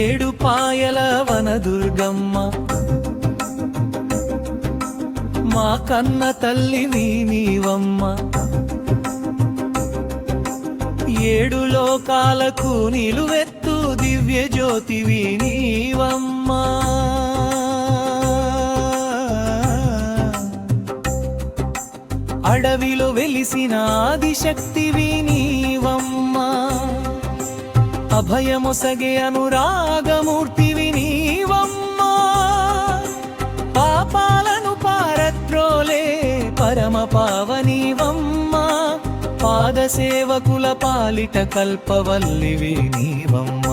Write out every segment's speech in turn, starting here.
ఏడుపాయల వనదుర్గమ్మ మా కన్న తల్లివి నీవమ్మ ఏడు లోకాలకు నిలువెత్తు దివ్య జ్యోతివి నీవమ్మ అడవిలో వెలిసిన ఆదిశక్తివి నీవమ్మ అభయమొసగే అనురాగమూర్తివి నీవమ్మ పాపాలను పారత్రోలే పరమ పావనీవమ్మ పాదసేవకుల పాలిట కల్పవల్లివి నీవమ్మ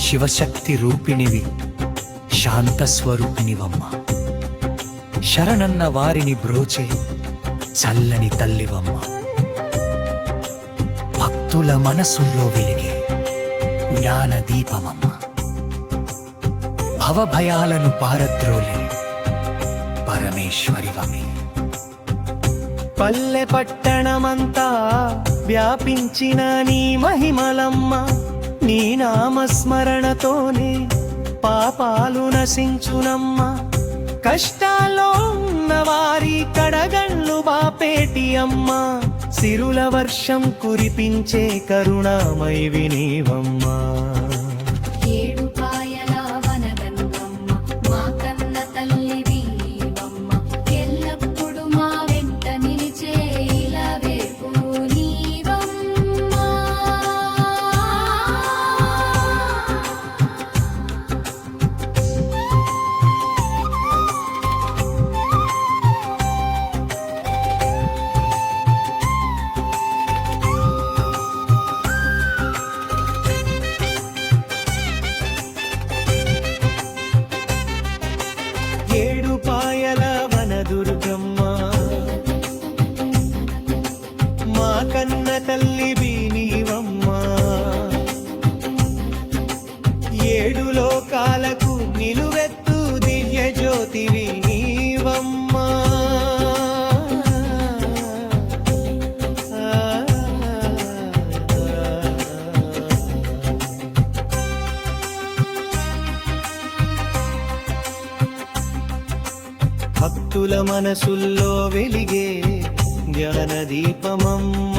శివశక్తి రూపిణివి శాంతస్వరూపిణివమ్మ శరణన్న వారిని బ్రోచే చల్లని తల్లివమ్మ భక్తుల మనసుల్లో వెలిగే జ్ఞాన దీపమమ్మ భవభయాలను పారద్రోలే పరమేశ్వరివమ్మ పల్లె పట్టణమంతా వ్యాపించిన నీ మహిమలమ్మ నీ నామస్మరణతోనే పాపాలు నశించునమ్మ కష్టాల్లో ఉన్న వారి కడగళ్ళు బాపేటి అమ్మ సిరుల వర్షం కురిపించే కరుణామయి నీవమ్మ ఏడుపాయల వనదుర్గమ్మ మా కన్న తల్లివి నీవమ్మ ఏడు లోకాలకు నిలువెత్తు దివ్య జ్యోతివి నీవమ్మ భక్తుల మనసుల్లో వెలిగే జ్ఞాన దీపమమ్మ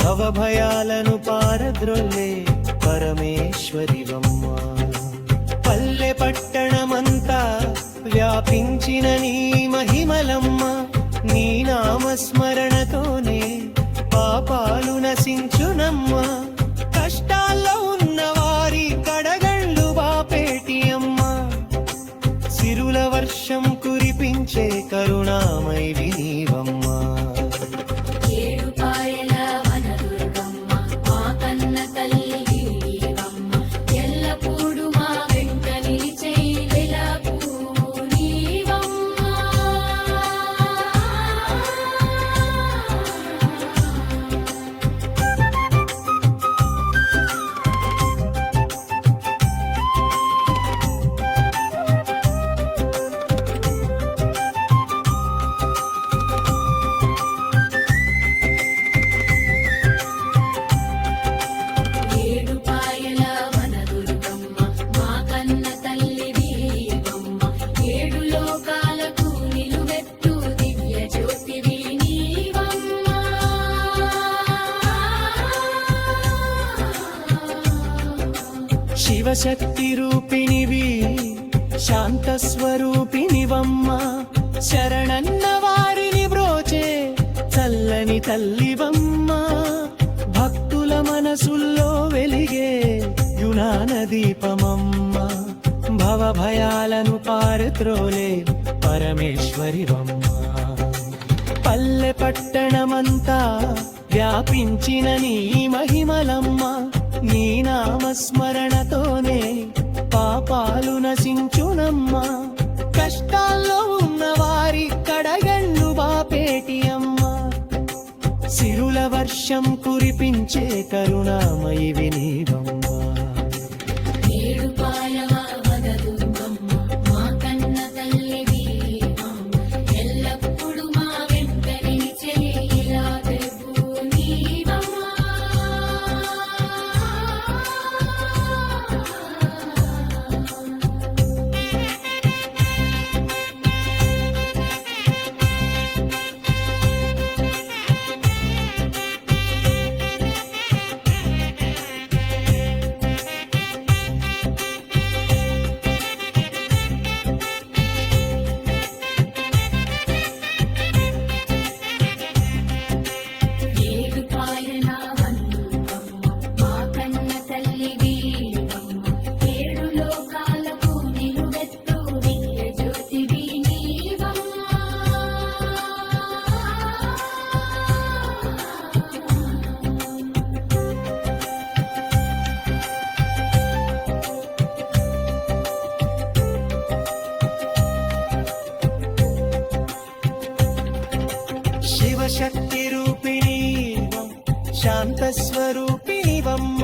భవభయాలను పారద్రోలే పరమేశ్వరివమ్మ పల్లె పట్టణమంతా వ్యాపించిన నీ మహిమలమ్మ నీ నామస్మరణతోనే పాపాలు నశించునమ్మ కష్టాల్లో ఉన్న వారి కడగళ్ళు బాపేటి అమ్మ సిరుల వర్షం కురిపించే కరుణామయి నీవమ్మ శివశక్తి రూపిణివి శాంత స్వరూపిణివమ్మ శరణన్న వారిని బ్రోచే చల్లని తల్లివమ్మ భక్తుల మనసుల్లో వెలిగే జ్ఞాన దీపమమ్మ భవభయాలను పారద్రోలే పరమేశ్వరివమ్మ పల్లె పట్టణమంతా వ్యాపించిన నీ మహిమలమ్మ నీ నామస్మరణతోనే పాపాలు నశించునమ్మ కష్టాల్లో ఉన్న వారి కడగళ్ళు బాపేటి అమ్మ సిరుల వర్షం కురిపించే కరుణామయివి నీవమ్మా. ఏడుపాయల వదదుర్గమ్మ మా కన్న తల్లివి అమ్మ. ఎల్లప్పుడూ మా వెంట నిలిచే ఇలా తెగు నీవమ్మా. ఏడుపాయల వదదుర్గమ్మ మా కన్న తల్లివి అమ్మ. ఏడు లోకాలకు నిలువెత్తు దివ్య జ్యోతివి నీవమ్మా. శివశక్తి రూపిణి శాంత స్వరూపిణివమ్మ.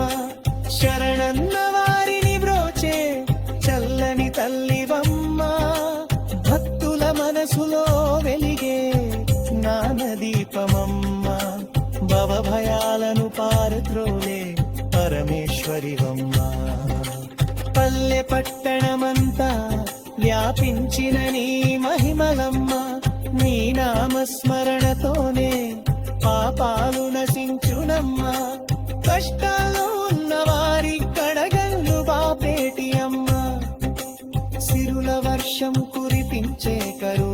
శరణన్న వారిని బ్రోచే చల్లని తల్లివమ్మ. భక్తుల మనసులో వెలిగే జ్ఞానదీపమమ్మ. భవభయాలను పారద్రోలే పరమేశ్వరివమ్మ. పల్లె పట్టణమంతా వ్యాపించిన నీ మహిమలమ్మ. నీ నామస్మరణతోనే పాపాలు నశించునమ్మా. కష్టాలు ఉన్న వారి కడగళ్ళు బాపేటి అమ్మ. సిరుల వర్షం కురిపించే కరు